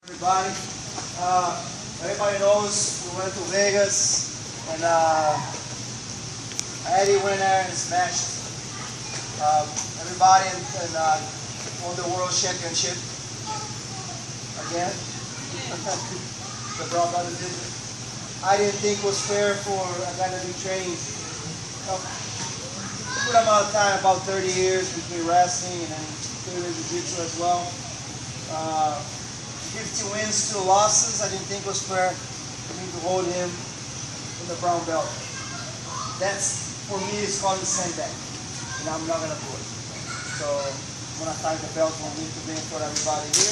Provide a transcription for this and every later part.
Everybody, everybody knows we went to Vegas and Eddie went there and smashed everybody and won the world championship again. The Brown brothers did it. I didn't think it was fair for a guy to be training a good amount of time, about 30 years between wrestling and then doing jiu-jitsu as well. 50 wins, 2 losses. I didn't think it was fair for me to hold him in the brown belt. That's, for me, it's called a sandbag, and I'm not going to do it. So I'm going to tie the belt for me to bring for everybody here.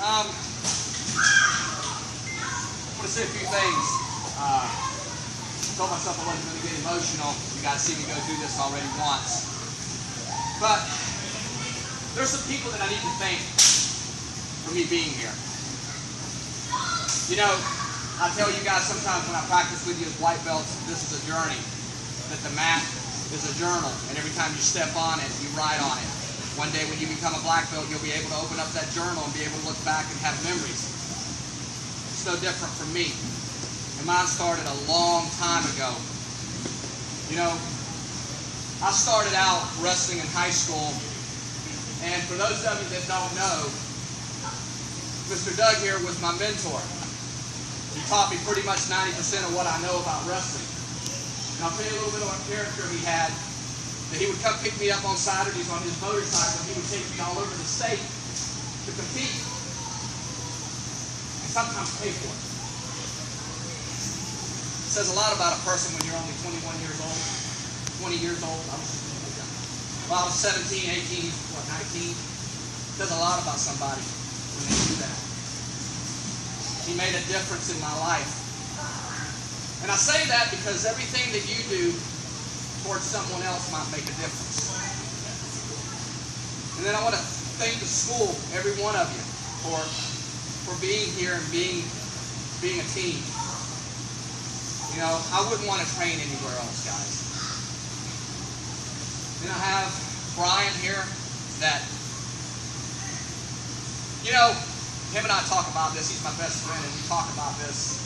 I want to say a few things. I told myself I wasn't going to get emotional. You guys see me go through this already once. But there's some people that I need to thank for me being here. You know, I tell you guys sometimes when I practice with you as white belts, this is a journey. That the mat is a journal, and every time you step on it, you write on it. One day when you become a black belt, you'll be able to open up that journal and be able to look back and have memories. It's no different from me. And mine started a long time ago. You know, I started out wrestling in high school, and for those of you that don't know, Mr. Doug here was my mentor. He taught me pretty much 90% of what I know about wrestling. And I'll tell you a little bit about a character he had, that he would come pick me up on Saturdays on his motorcycle, and he would take me all over the state to compete. And sometimes pay for it. It says a lot about a person when you're only 21 years old, 20 years old. I was 17, 18, 19. It says a lot about somebody when they do that. He made a difference in my life. And I say that because everything that you do towards someone else might make a difference. And then I want to thank the school, every one of you, for being here and being a team. You know, I wouldn't want to train anywhere else, guys. Then I have Brian here that, you know, him and I talk about this. He's my best friend, and we talk about this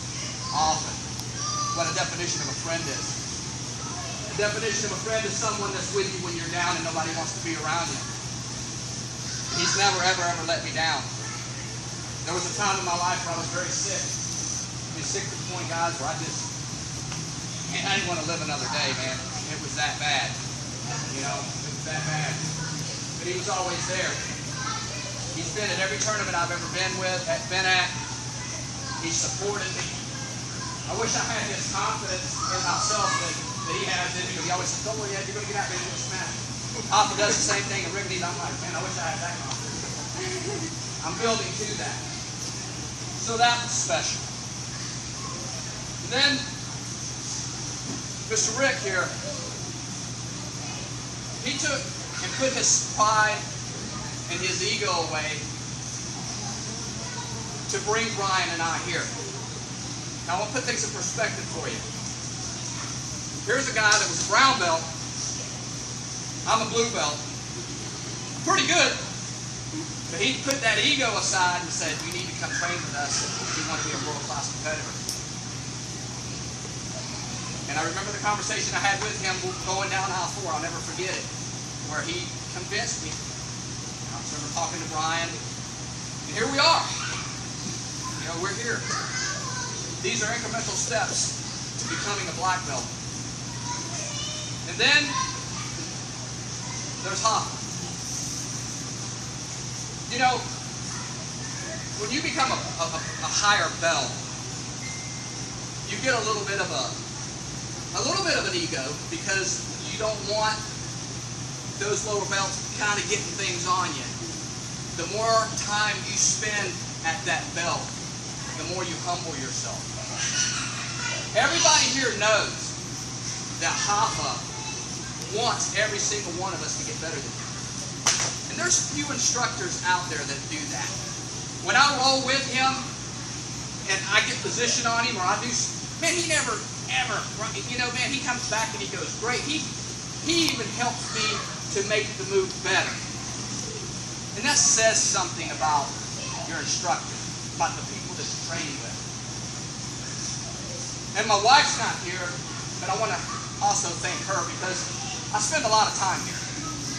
often. What a definition of a friend is. The definition of a friend is someone that's with you when you're down and nobody wants to be around you. And he's never, ever, ever let me down. There was a time in my life where I was very sick. I mean, sick to the point, guys, where I didn't want to live another day, man. It was that bad. You know, it was that bad. But he was always there. He's been at every tournament I've ever been at. He supported me. I wish I had his confidence in myself that he has in me. He always said, "Don't worry, Ed, you're going to get out there and you're going to smash." Papa does the same thing, and Rickety, I'm like, man, I wish I had that confidence. I'm building to that. So that was special. And then, Mr. Rick here, he took and put his pride and his ego away to bring Brian and I here. Now, I want to put things in perspective for you. Here's a guy that was a brown belt. I'm a blue belt. Pretty good. But he put that ego aside and said, "You need to come train with us if you want to be a world-class competitor." And I remember the conversation I had with him going down aisle 4. I'll never forget it. Where he convinced me. I remember talking to Brian. And here we are. You know, we're here. These are incremental steps to becoming a black belt. And then there's Hoffa. You know, when you become a higher belt, you get a little bit of an ego because you don't want those lower belts kind of getting things on you. The more time you spend at that belt, the more you humble yourself. Everybody here knows that Hoffa wants every single one of us to get better than him. And there's few instructors out there that do that. When I roll with him and I get position on him or I do, man, he never, ever, you know, man, he comes back and he goes, great. He even helps me to make the move better. And that says something about your instructor, about the people that you train with. And my wife's not here, but I want to also thank her because I spend a lot of time here.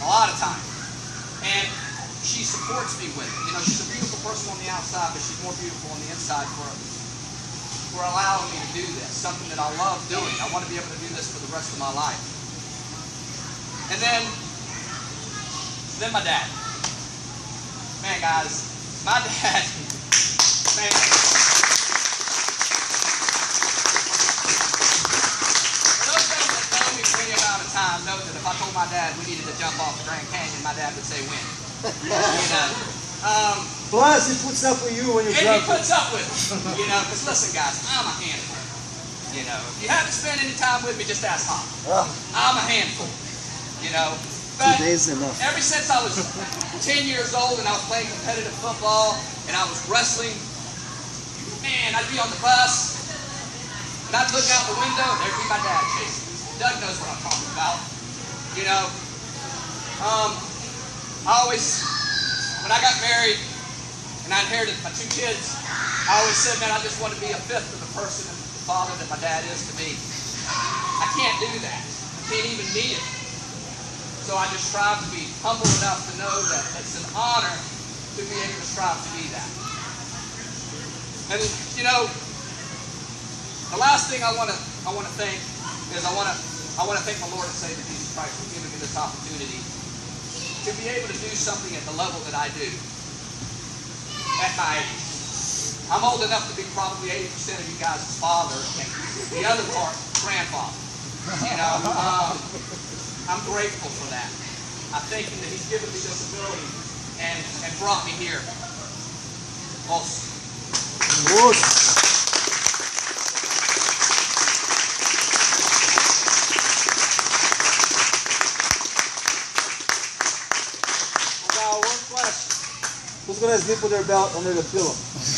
A lot of time. And she supports me with it. You know, she's a beautiful person on the outside, but she's more beautiful on the inside for allowing me to do this. Something that I love doing. I want to be able to do this for the rest of my life. And then my dad. Man, guys, my dad, man. Time know that if I told my dad we needed to jump off the Grand Canyon, my dad would say when. You know. Plus, he puts up with you when you're jumping. jumping. He puts up with me. You know, because listen, guys, I'm a handful. You know, if you haven't spent any time with me, just ask Hop. I'm a handful. You know. But 2 days enough. Ever since I was 10 years old and I was playing competitive football and I was wrestling, man, I'd be on the bus and I'd look out the window and there'd be my dad chasing. Doug knows what I'm talking about. You know, I always, when I got married and I inherited my 2 kids, I always said, man, I just want to be a fifth of the person and the father that my dad is to me. I can't do that. I can't even meet it. So I just strive to be humble enough to know that it's an honor to be able to strive to be that. And, you know, the last thing I want to thank is I want to thank my Lord and Savior Jesus Christ for giving me this opportunity to be able to do something at the level that I do at my age. I'm old enough to be probably 80% of you guys' father, and the other part, grandfather. You know, I'm grateful for that. I thank Him that He's given me this ability and brought me here. Also. Who's going to sleep with their belt under the pillow?